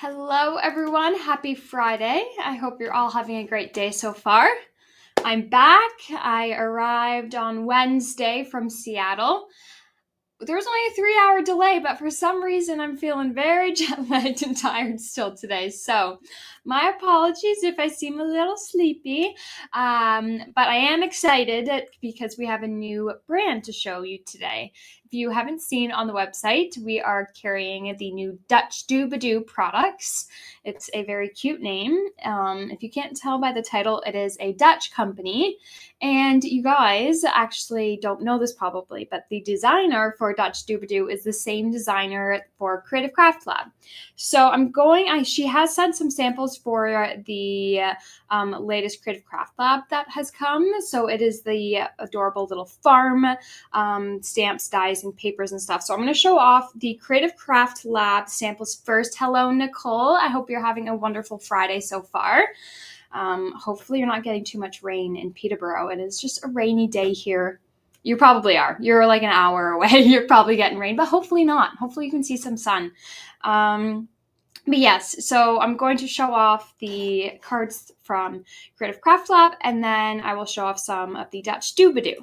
Hello, everyone. Happy Friday. I hope you're all having a great day so far. I'm back. I arrived on Wednesday from Seattle. There was only a 3-hour delay, but for some reason I'm feeling very jet-lagged and tired still today. So my apologies if I seem a little sleepy, but I am excited because we have a new brand to show you today. If you haven't seen on the website, we are carrying the new Dutch DOOBADOO products. It's a very cute name. If you can't tell by the title, it is a Dutch company. And you guys actually don't know this probably, but the designer for Dutch DOOBADOO is the same designer for Creative Craft Lab. So she has sent some samples for the latest Creative Craft Lab that has come. So it is the adorable little farm stamps, dies, and papers and stuff. So I'm going to show off the Creative Craft Lab samples first. Hello, Nicole. I hope you're having a wonderful Friday so far. Hopefully you're not getting too much rain in Peterborough. It is just a rainy day here. You probably are. You're like an hour away. You're probably getting rain, but hopefully not. Hopefully you can see some sun. But yes, so I'm going to show off the cards from Creative Craft Lab, and then I will show off some of the Dutch DOOBADOO.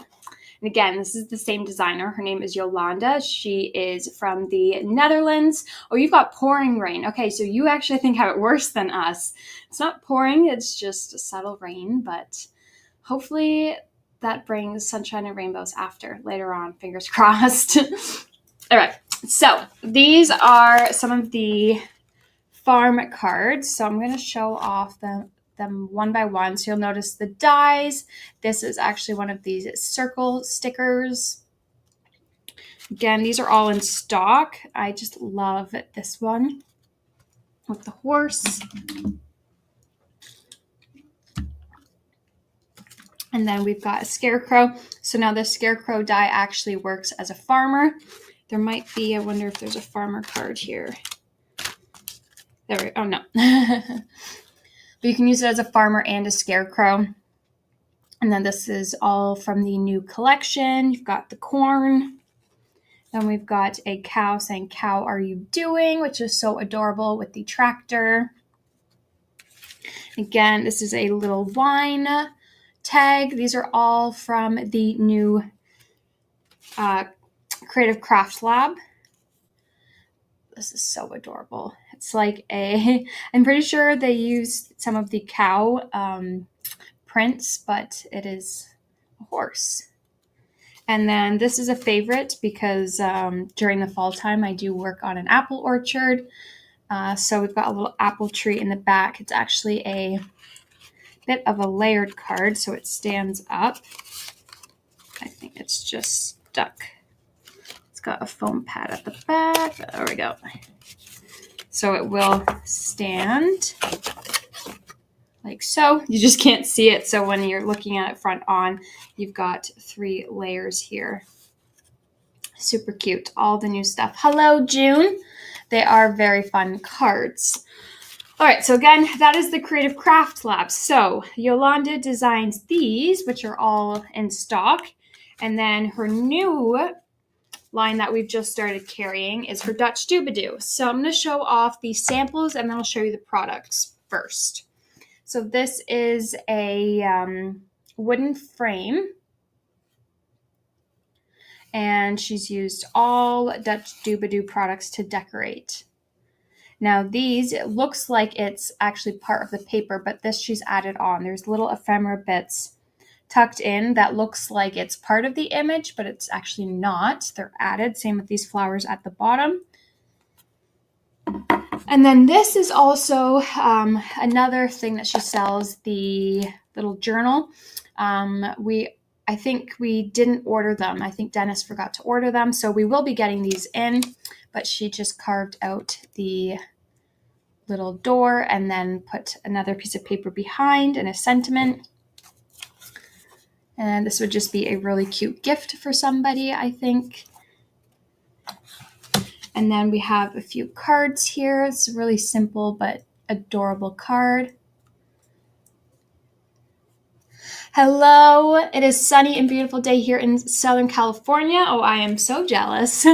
And again, this is the same designer. Her name is Jolanda. She is from the Netherlands. Oh, you've got pouring rain. Okay, so you actually think have it worse than us. It's not pouring, it's just a subtle rain, but hopefully that brings sunshine and rainbows later on, fingers crossed. All right, so these are some of the farm cards. So I'm going to show off them one by one. So you'll notice the dies. This is actually one of these circle stickers. Again, these are all in stock. I just love this one with the horse. And then we've got a scarecrow. So now the scarecrow die actually works as a farmer. There might be, I wonder if there's a farmer card here. Oh no. But you can use it as a farmer and a scarecrow. And then this is all from the new collection. You've got the corn. Then we've got a cow saying, "Cow, are you doing?" which is so adorable with the tractor. Again, this is a little wine tag. These are all from the new Creative Craft Lab. This is so adorable. It's like I'm pretty sure they use some of the cow prints, but it is a horse. And then this is a favorite because during the fall time, I do work on an apple orchard. So we've got a little apple tree in the back. It's actually a bit of a layered card, so it stands up. I think it's just stuck. It's got a foam pad at the back. There we go. So it will stand like so. You just can't see it. So when you're looking at it front on, you've got 3 layers here. Super cute. All the new stuff. Hello, June. They are very fun cards. All right, so again, that is the Creative Craft Lab. So Jolanda designs these, which are all in stock. And then her new line that we've just started carrying is her Dutch DOOBADOO. So I'm going to show off the samples and then I'll show you the products first. So this is a wooden frame. And she's used all Dutch DOOBADOO products to decorate. Now these, it looks like it's actually part of the paper, but this she's added on. There's little ephemera bits tucked in that looks like it's part of the image, but it's actually not. They're added. Same with these flowers at the bottom. And then this is also another thing that she sells, the little journal. I think we didn't order them. I think Dennis forgot to order them. So we will be getting these in, but she just carved out the little door and then put another piece of paper behind and a sentiment. And this would just be a really cute gift for somebody, I think. And then we have a few cards here. It's a really simple but adorable card. Hello, it is sunny and beautiful day here in Southern California. Oh, I am so jealous.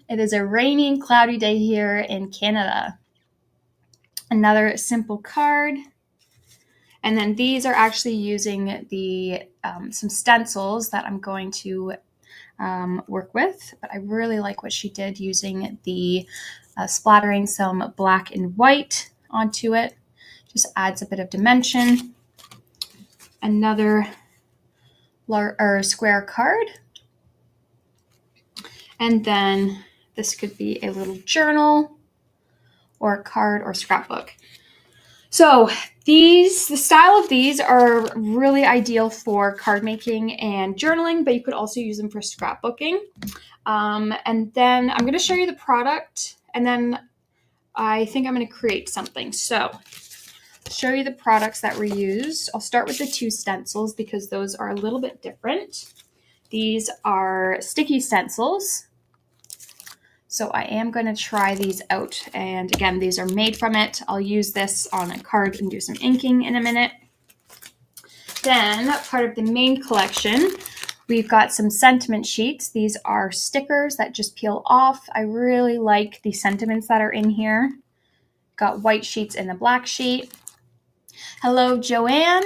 It is a rainy and cloudy day here in Canada. Another simple card. And then these are actually using the some stencils that I'm going to work with. But I really like what she did using the splattering some black and white onto it. Just adds a bit of dimension. Another square card. And then this could be a little journal or a card or scrapbook. So the style of these are really ideal for card making and journaling, but you could also use them for scrapbooking. And then I'm going to show you the product, and then I think I'm going to create something. So show you the products that were used. I'll start with the two stencils because those are a little bit different. These are sticky stencils. So I am going to try these out. And again, these are made from it. I'll use this on a card and do some inking in a minute. Then part of the main collection, we've got some sentiment sheets. These are stickers that just peel off. I really like the sentiments that are in here. Got white sheets and a black sheet. Hello, Joanne.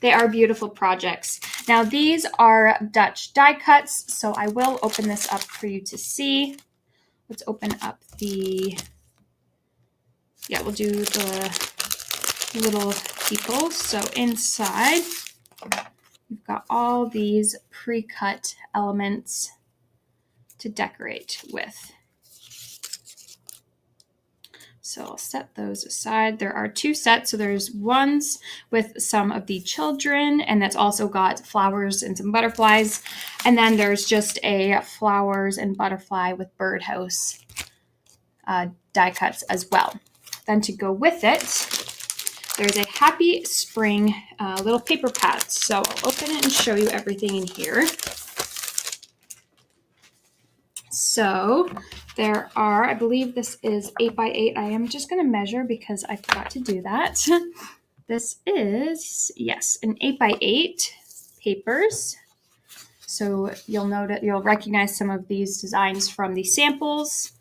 They are beautiful projects. Now these are Dutch die cuts, so I will open this up for you to see. Let's open up we'll do the little people. So inside, we've got all these pre-cut elements to decorate with. So I'll set those aside. There are two sets. So there's ones with some of the children, and that's also got flowers and some butterflies. And then there's just a flowers and butterfly with birdhouse die cuts as well. Then to go with it, there's a happy spring little paper pad. So I'll open it and show you everything in here. So there are, I believe this is 8x8. I am just going to measure because I forgot to do that. This is, yes, an 8x8 papers. So you'll recognize some of these designs from the samples.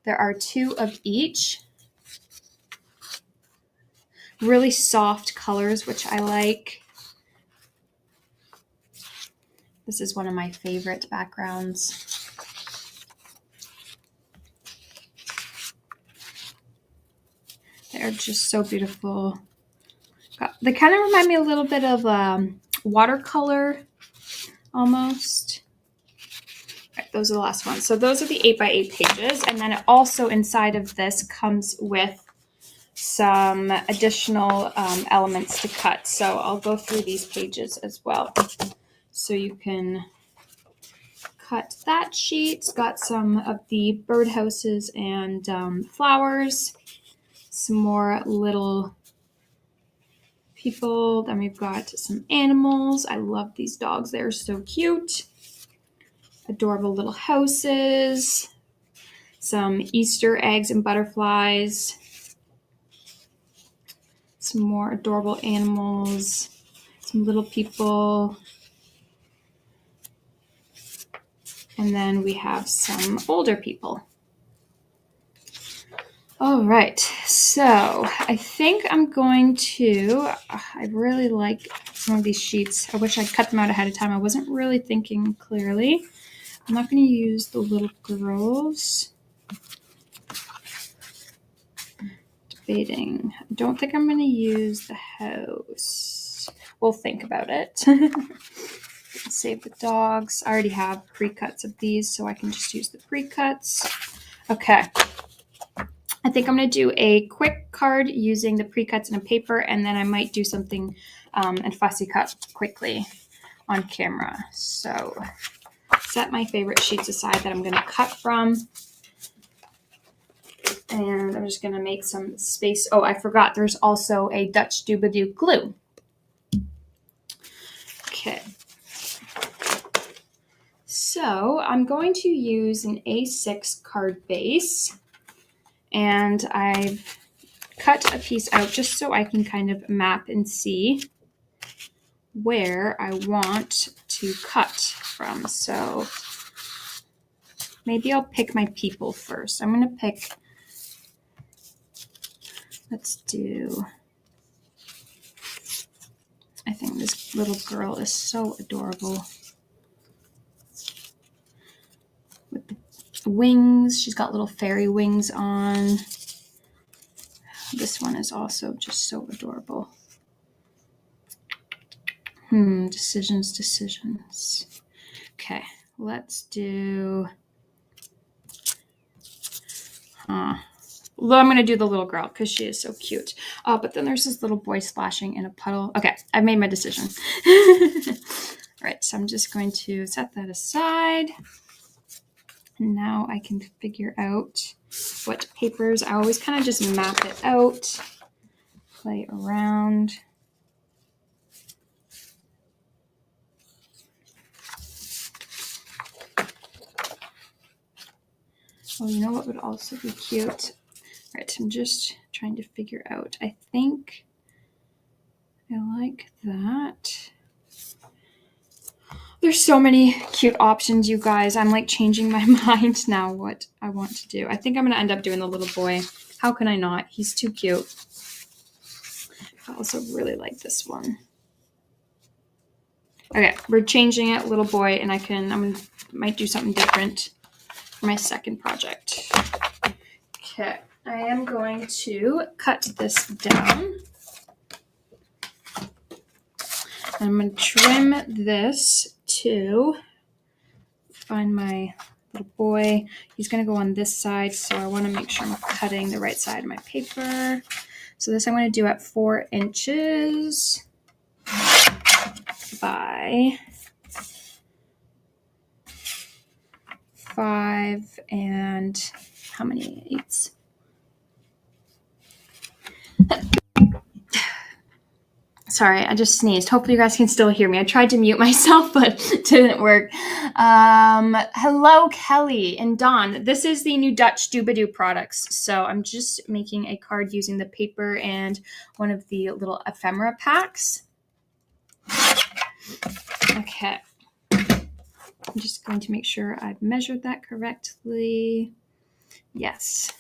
There are two of each. Really soft colors, which I like. This is one of my favorite backgrounds. They're just so beautiful. They kind of remind me a little bit of watercolor almost. Right, those are the last ones. So those are the 8x8 pages. And then it also inside of this comes with some additional elements to cut. So I'll go through these pages as well. So you can cut that sheet. It's got some of the birdhouses and flowers. Some more little people. Then we've got some animals. I love these dogs. They're so cute. Adorable little houses. Some Easter eggs and butterflies. Some more adorable animals. Some little people. And then we have some older people. All right, so I think I'm going to, I really like some of these sheets. I wish I'd cut them out ahead of time. I wasn't really thinking clearly. I'm not going to use the little girls. Debating. I don't think I'm going to use the house. We'll think about it. Save the dogs. I already have pre-cuts of these, so I can just use the pre-cuts. Okay. I think I'm going to do a quick card using the pre-cuts in a paper, and then I might do something and fussy cut quickly on camera. So set my favorite sheets aside that I'm going to cut from. And I'm just going to make some space. Oh, I forgot. There's also a Dutch DOOBADOO glue. Okay. So I'm going to use an A6 card base. And I've cut a piece out just so I can kind of map and see where I want to cut from. So maybe I'll pick my people first. I'm going to pick, let's do, I think this little girl is so adorable. With the wings, she's got little fairy wings on. This one is also just so adorable. Decisions. Okay, let's do, well, I'm going to do the little girl because she is so cute. Oh, but then there's this little boy splashing in a puddle. Okay, I've made my decision. All right, so I'm just going to set that aside. And now I can figure out what papers. I always kind of just map it out, play around. Oh, you know what would also be cute? All right, I'm just trying to figure out. I think I like that. There's so many cute options, you guys. I'm like changing my mind now what I want to do. I think I'm going to end up doing the little boy. How can I not? He's too cute. I also really like this one. Okay, we're changing it, little boy, and might do something different for my second project. Okay, I am going to cut this down. I'm going to trim this to find my little boy. He's going to go on this side, so I want to make sure I'm cutting the right side of my paper. So this I'm going to do at 4 inches by 5 and how many eighths? Sorry, I just sneezed. Hopefully you guys can still hear me. I tried to mute myself, but it didn't work. Hello, Kelly and Dawn. This is the new Dutch DOOBADOO products. So I'm just making a card using the paper and one of the little ephemera packs. Okay. I'm just going to make sure I've measured that correctly. Yes.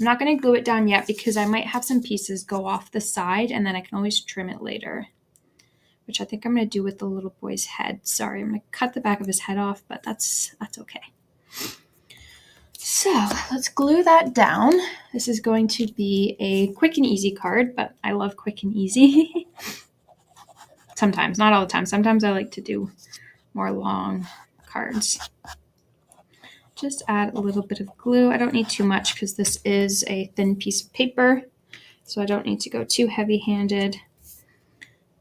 I'm not going to glue it down yet because I might have some pieces go off the side and then I can always trim it later, which I think I'm going to do with the little boy's head. Sorry, I'm going to cut the back of his head off, but that's okay. So let's glue that down. This is going to be a quick and easy card, but I love quick and easy. Sometimes, not all the time. Sometimes I like to do more long cards. Just add a little bit of glue. I don't need too much because this is a thin piece of paper, so I don't need to go too heavy-handed.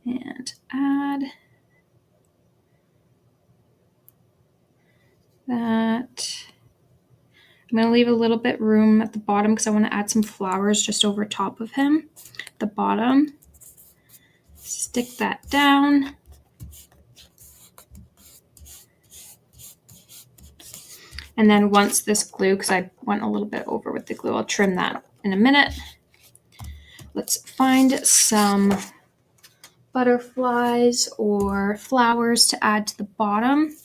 And add that. I'm going to leave a little bit room at the bottom because I want to add some flowers just over top of him at the bottom. Stick that down. And then once this glue, because I went a little bit over with the glue, I'll trim that in a minute. Let's find some butterflies or flowers to add to the bottom.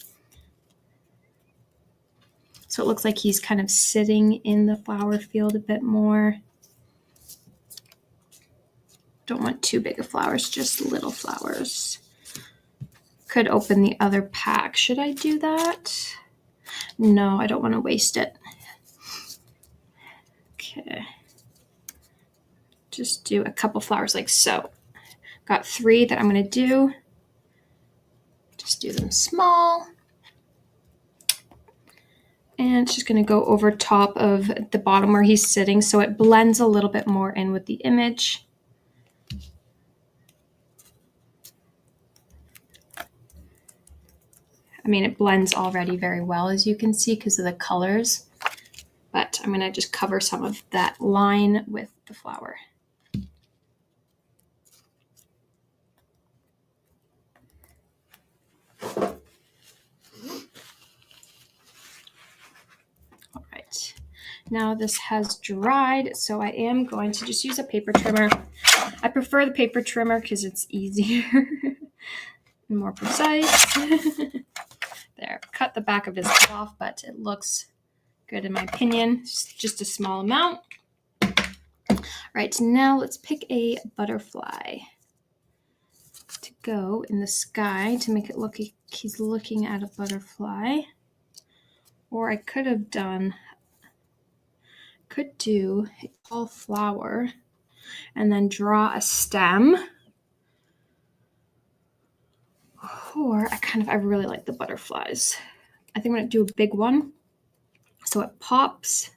So it looks like he's kind of sitting in the flower field a bit more. Don't want too big of flowers, just little flowers. Could open the other pack. Should I do that? No, I don't want to waste it. Okay. Just do a couple flowers like so. Got 3 that I'm going to do. Just do them small. And it's just going to go over top of the bottom where he's sitting so it blends a little bit more in with the image. I mean, it blends already very well, as you can see, because of the colors. But I'm going to just cover some of that line with the flower. All right. Now this has dried, so I am going to just use a paper trimmer. I prefer the paper trimmer because it's easier and more precise. There, cut the back of his head off, but it looks good in my opinion. It's just a small amount. All right, now let's pick a butterfly to go in the sky to make it look like he's looking at a butterfly. Or I could do a tall flower and then draw a stem. Or I really like the butterflies. I think I'm gonna do a big one so it pops.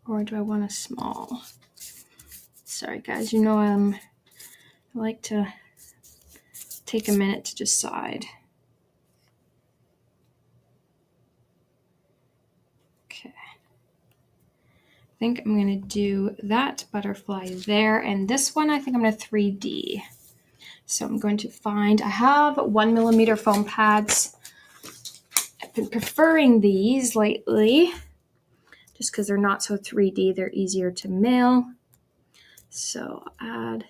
Or do I want a small? Sorry guys, you know I like to take a minute to decide. Okay. I think I'm gonna do that butterfly there, and this one I think I'm gonna 3D. So I'm going to find, I have 1mm foam pads. I've been preferring these lately just because they're not so 3D, they're easier to mail. So I'll add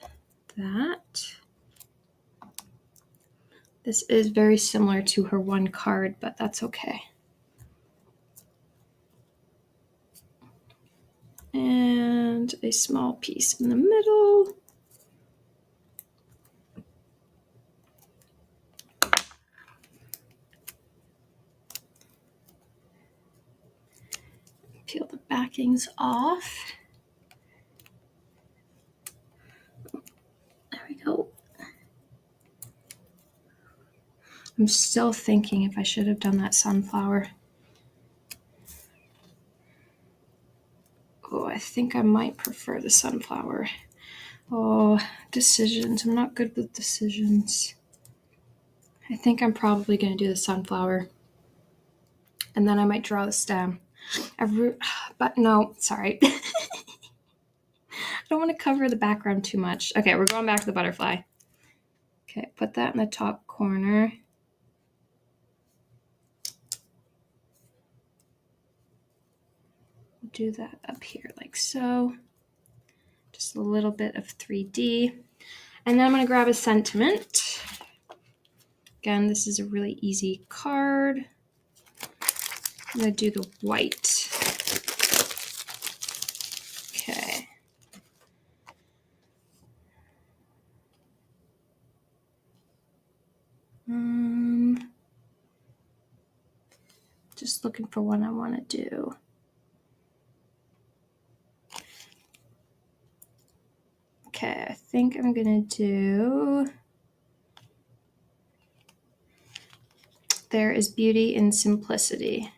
that. This is very similar to her one card, but that's okay. And a small piece in the middle. Peel the backings off. There we go. I'm still thinking if I should have done that sunflower. Oh, I think I might prefer the sunflower. Oh, decisions. I'm not good with decisions. I think I'm probably going to do the sunflower. And then I might draw the stem. But no, sorry. I don't want to cover the background too much. Okay, we're going back to the butterfly. Okay, put that in the top corner. Do that up here like so. Just a little bit of 3D. And then I'm going to grab a sentiment. Again, this is a really easy card. I'm going to do the white. Okay. Just looking for one I want to do. Okay, I think I'm going to do There is Beauty in Simplicity.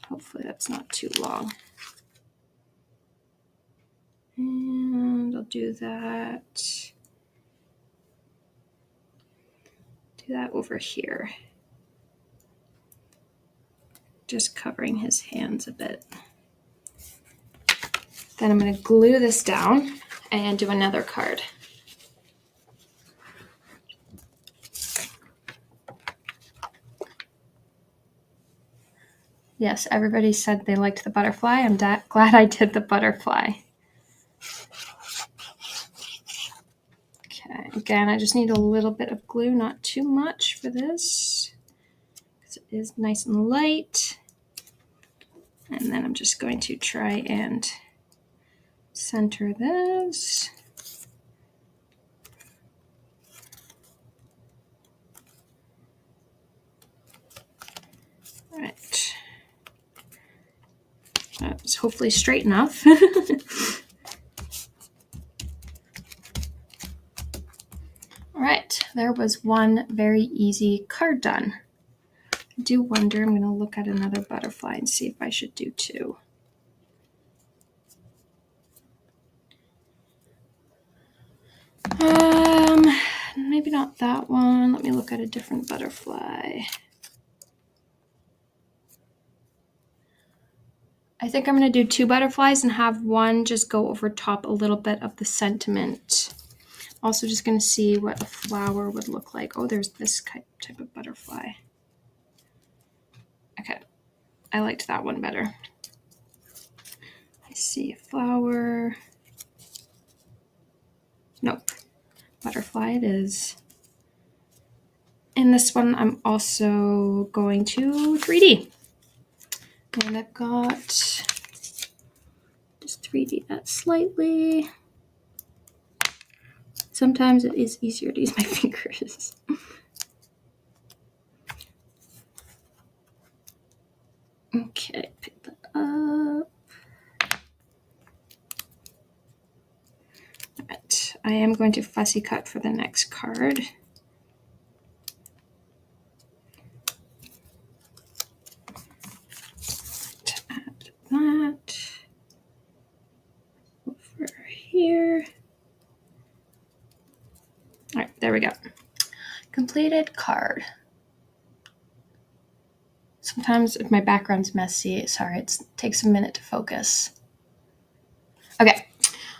Hopefully that's not too long. And I'll do that. Do that over here. Just covering his hands a bit. Then I'm going to glue this down and do another card. Yes, everybody said they liked the butterfly. I'm glad I did the butterfly. Okay, again, I just need a little bit of glue, not too much for this, because it is nice and light. And then I'm just going to try and center this. All right. That's hopefully straight enough. All right, there was one very easy card done. I do wonder, I'm going to look at another butterfly and see if I should do two. Maybe not that one. Let me look at a different butterfly. I think I'm going to do two butterflies and have one just go over top a little bit of the sentiment. Also just going to see what a flower would look like. Oh, there's this type of butterfly. Okay, I liked that one better. I see a flower. Nope, butterfly it is. And this one I'm also going to 3D. And I've got just 3D that slightly. Sometimes it is easier to use my fingers. Okay, pick that up. Alright, I am going to fussy cut for the next card. Add that over here. Alright, there we go. Completed card. Sometimes if my background's messy, sorry, it takes a minute to focus. Okay,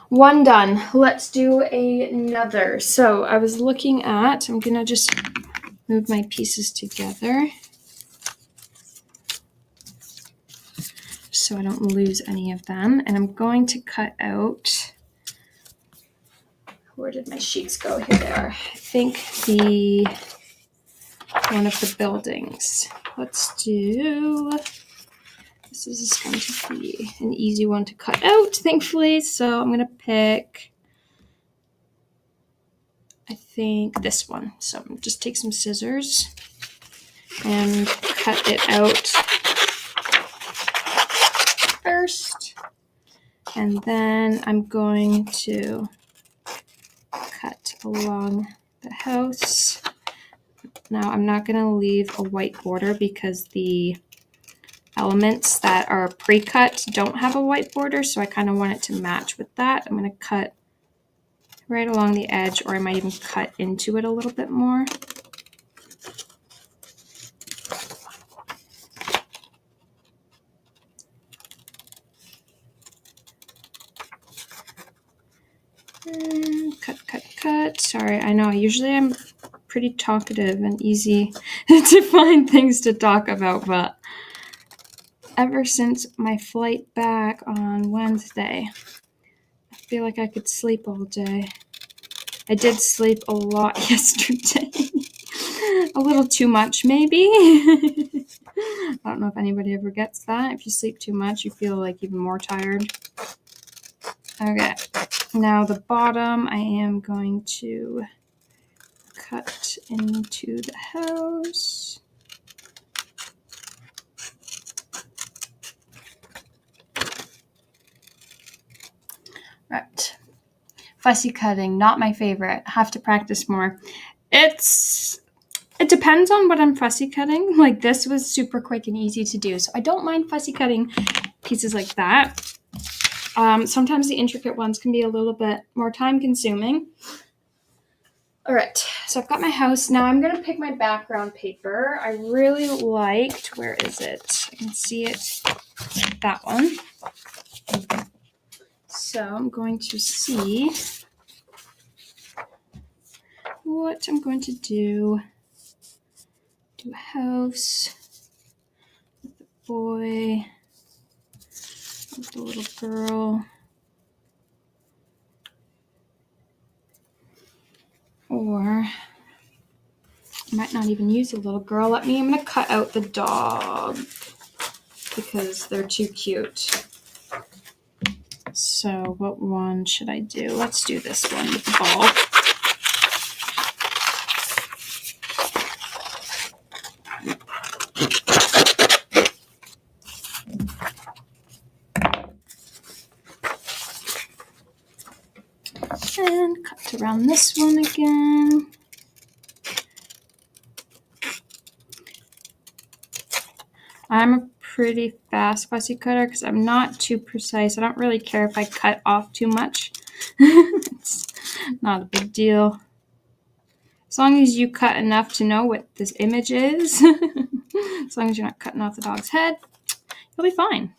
one done. Let's do another. So I was looking at, I'm gonna just move my pieces together so I don't lose any of them. And I'm going to cut out, where did my sheets go? Here they are. I think one of the buildings. Let's do, this is going to be an easy one to cut out, thankfully. So I'm going to pick, I think, this one. So just take some scissors and cut it out first. And then I'm going to cut along the house. Now I'm not going to leave a white border because the elements that are pre-cut don't have a white border, so I kind of want it to match with that. I'm going to cut right along the edge, or I might even cut into it a little bit more. And cut. Sorry, I know usually I'm pretty talkative and easy to find things to talk about, but ever since my flight back on Wednesday, I feel like I could sleep all day. I did sleep a lot yesterday. A little too much, maybe. I don't know if anybody ever gets that. If you sleep too much, you feel like even more tired. Okay, now the bottom I am going to cut into the house. Right. Fussy cutting, not my favorite. Have to practice more. It depends on what I'm fussy cutting. Like this was super quick and easy to do, so I don't mind fussy cutting pieces like that. Sometimes the intricate ones can be a little bit more time consuming. All right, so I've got my house. Now I'm gonna pick my background paper. I really liked, where is it? I can see it, that one. So I'm going to see what I'm going to do. Do a house with the boy, with the little girl. Or I might not even use a little girl. I'm going to cut out the dog because they're too cute. So what one should I do? Let's do this one with the ball. And cut around this one again. I'm a pretty fast fussy cutter because I'm not too precise. I don't really care if I cut off too much. It's not a big deal. As long as you cut enough to know what this image is, as long as you're not cutting off the dog's head, you'll be fine.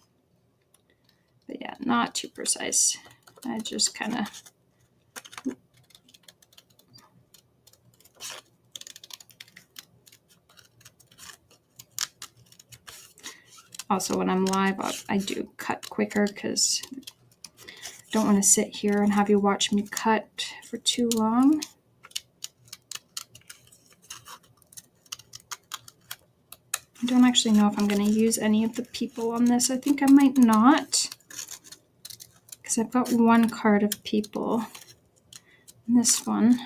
But yeah, not too precise. I just kind of... Also, when I'm live, I do cut quicker because I don't want to sit here and have you watch me cut for too long. don't actually know if I'm going to use any of the people on this. I think I might not, because I've got one card of people. And this one,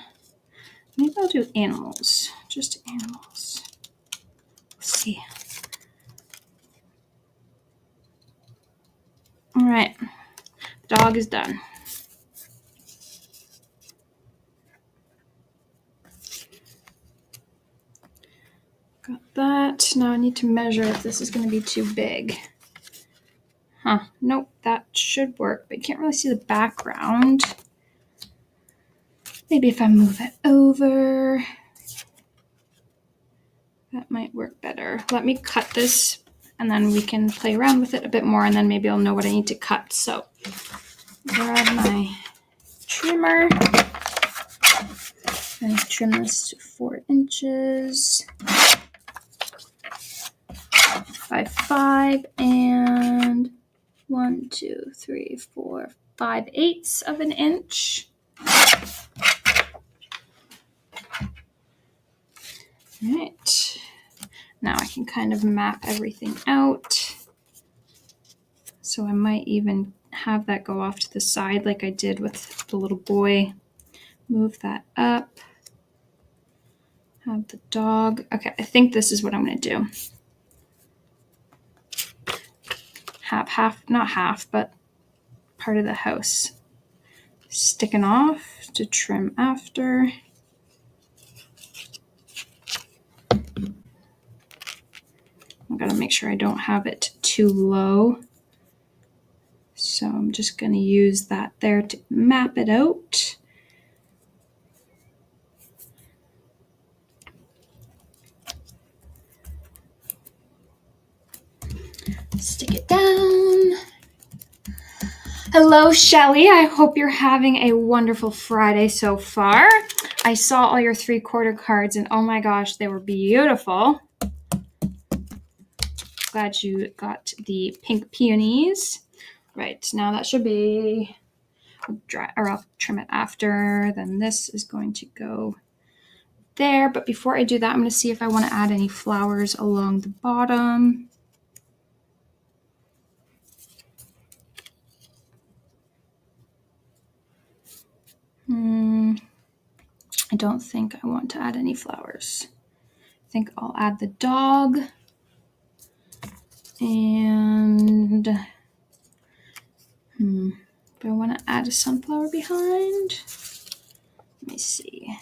maybe I'll do animals, just animals. Let's see. All right, dog is done. Got that. Now I need to measure if this is going to be too big. Nope, that should work, but you can't really see the background. Maybe if I move it over, that might work better. Let me cut this and then we can play around with it a bit more, and then maybe I'll know what I need to cut. So grab my trimmer and trim this to 4 inches by 5 and 1, 2, 3, 4, 5/8 of an inch. All right, now I can kind of map everything out. So I might even have that go off to the side like I did with the little boy. Move that up. Have the dog. Okay, I think this is what I'm going to do. Have half, not half, but part of the house sticking off to trim after. I'm going to make sure I don't have it too low. So I'm just going to use that there to map it out. Stick it down. Hello, Shelly. I hope you're having a wonderful Friday so far. I saw all your 3/4 cards and oh my gosh, they were beautiful. Glad you got the pink peonies. Right, now that should be dry, or I'll trim it after. Then this is going to go there. But before I do that, I'm going to see if I want to add any flowers along the bottom. I don't think I want to add any flowers. I think I'll add the dog. And do I want to add a sunflower behind? Let me see.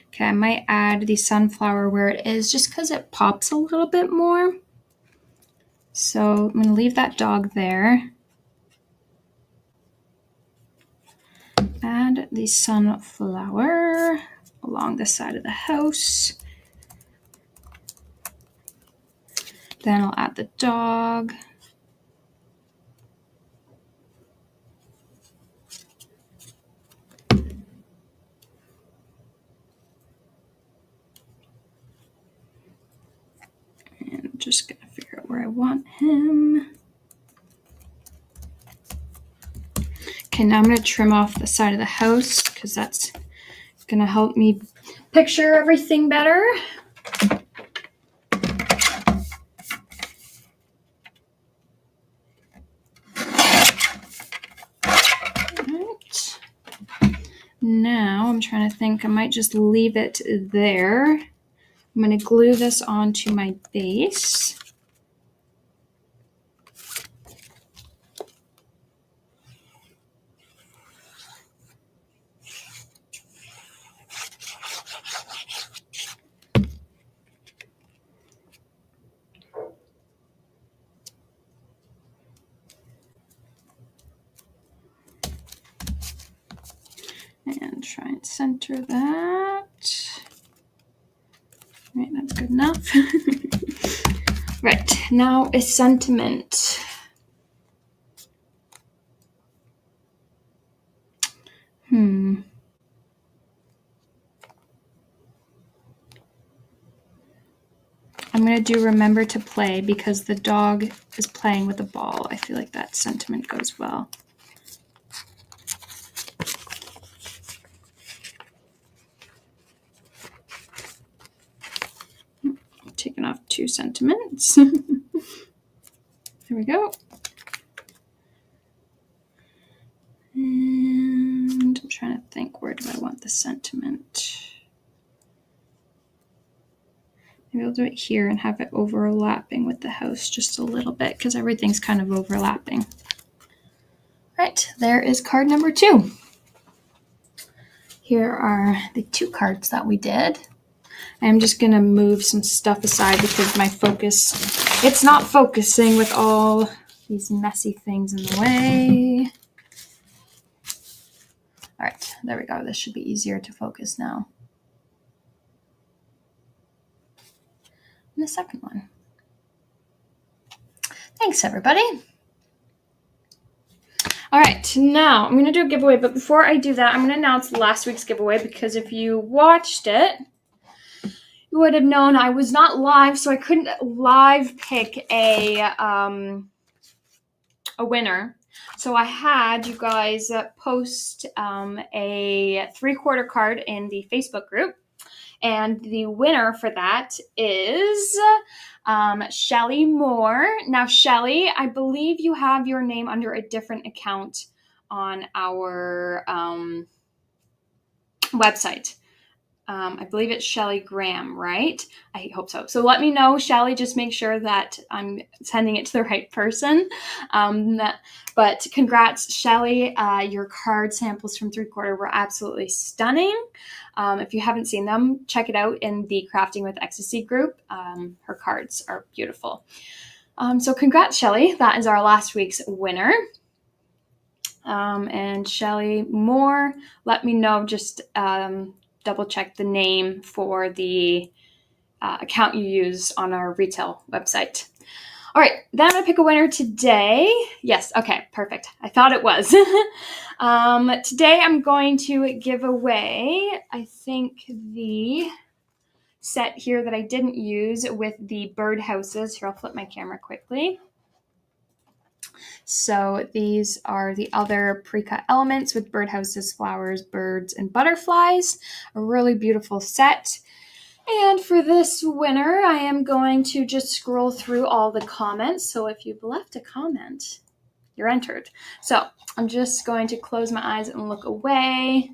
Okay, I might add the sunflower where it is just because it pops a little bit more. So I'm going to leave that dog there. Add the sunflower along the side of the house. Then I'll add the dog. And I'm just going to figure out where I want him. Okay, now I'm going to trim off the side of the house because that's going to help me picture everything better. Now I'm trying to think, I might just leave it there. I'm going to glue this onto my base. And try and center that. Right, that's good enough. Right, now a sentiment. I'm going to do remember to play because the dog is playing with the ball. I feel like that sentiment goes well. 2 sentiments. There we go. And I'm trying to think, where do I want the sentiment? Maybe I'll do it here and have it overlapping with the house just a little bit because everything's kind of overlapping. Right, there is card number 2. Here are the 2 cards that we did. I'm just going to move some stuff aside because my focus, it's not focusing with all these messy things in the way. All right, there we go. This should be easier to focus now. And the second one. Thanks, everybody. All right, now I'm going to do a giveaway, but before I do that, I'm going to announce last week's giveaway because if you watched it, you would have known I was not live, so I couldn't live pick a winner. So I had you guys post a 3/4 card in the Facebook group, and the winner for that is Shelly Moore. Now, Shelly, I believe you have your name under a different account on our website. I believe it's Shelly Graham, right? I hope so. So let me know, Shelly, just make sure that I'm sending it to the right person. But congrats, Shelly. Your card samples from 3/4 were absolutely stunning. If you haven't seen them, check it out in the Crafting with Ecstasy group. Her cards are beautiful. So congrats, Shelly. That is our last week's winner. And Shelly Moore, let me know, just double check the name for the account you use on our retail website. All right, then I'm going to pick a winner today. Yes, okay, perfect. I thought it was. Today I'm going to give away, I think, the set here that I didn't use with the bird houses. Here, I'll flip my camera quickly. So these are the other pre-cut elements with birdhouses, flowers, birds, and butterflies. A really beautiful set. And for this winner, I am going to just scroll through all the comments. So if you've left a comment, you're entered. So I'm just going to close my eyes and look away,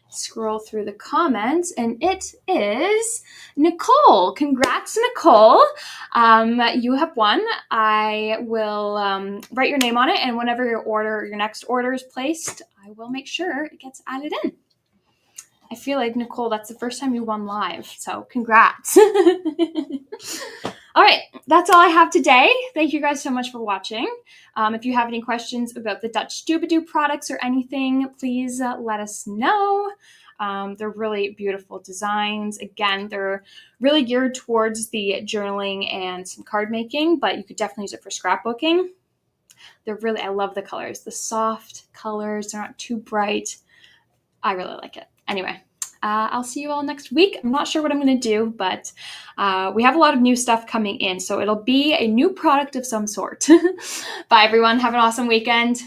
scroll through the comments, and it is Nicole. Congrats, Nicole. You have won. I will write your name on it, and whenever your next order is placed, I will make sure it gets added in. I feel like, Nicole, that's the first time you won live, so congrats. All right, that's all I have today. Thank you guys so much for watching. If you have any questions about the Dutch DOOBADOO products or anything, please let us know. They're really beautiful designs. Again, they're really geared towards the journaling and some card making, but you could definitely use it for scrapbooking. I love the colors. The soft colors, they're not too bright. I really like it. Anyway, I'll see you all next week. I'm not sure what I'm going to do, but we have a lot of new stuff coming in, so it'll be a new product of some sort. Bye, everyone. Have an awesome weekend.